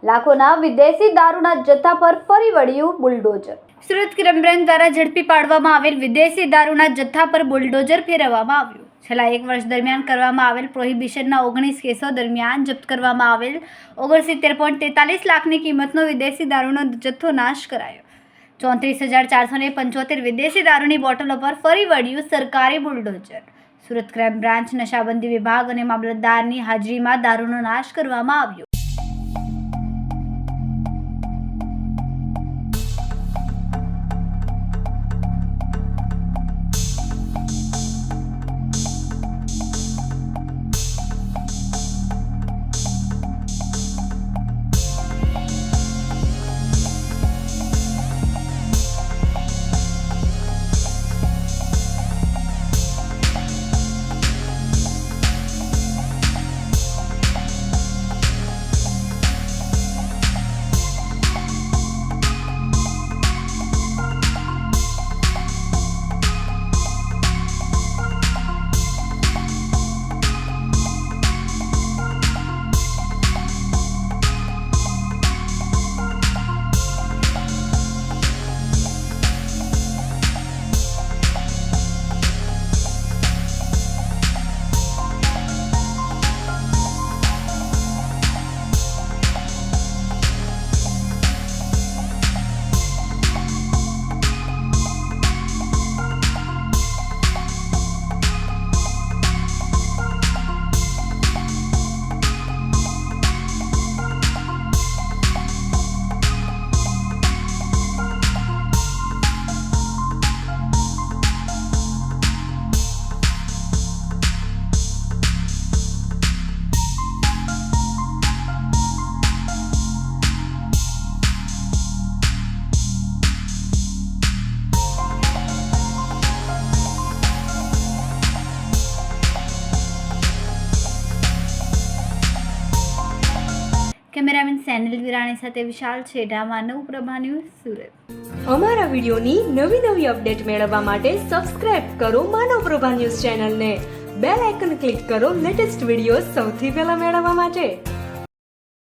લાખોના વિદેશી દારૂના જથ્થા પર ફરી વળ્યું બુલડોઝર। સુરત ક્રાઇમ બ્રાન્ચ દ્વારા ઝડપી પાડવામાં આવેલ વિદેશી દારૂના જથ્થા પર બુલડોઝર ફેરવવામાં આવ્યું। છેલ્લા 1 વર્ષ દરમિયાન કરવામાં આવેલ પ્રોહિબિશનના 19 કેસો દરમિયાન જપ્ત કરવામાં આવેલ 69.43 લાખની કિંમતનો વિદેશી દારૂનો જથ્થો નાશ કરાયો। 34,475 વિદેશી દારૂની બોટલો પર ફરી વળ્યું સરકારી બુલડોઝર। સુરત ક્રાઇમ બ્રાન્ચ નશાબંધી વિભાગ અને મામલતદારની હાજરીમાં દારૂનો નાશ કરવામાં આવ્યો। કેમેરામેન સેનિલ વિરાણી સાથે વિશાલ છેડા, માનવપ્રભા ન્યૂઝ, સુરત। અમારા વિડીયોની નવી અપડેટ મેળવવા માટે સબસ્ક્રાઇબ કરો માનવપ્રભા ન્યૂઝ ચેનલને, બેલ આઇકન ક્લિક કરો લેટેસ્ટ વિડીયો સૌથી પહેલા મેળવવા માટે।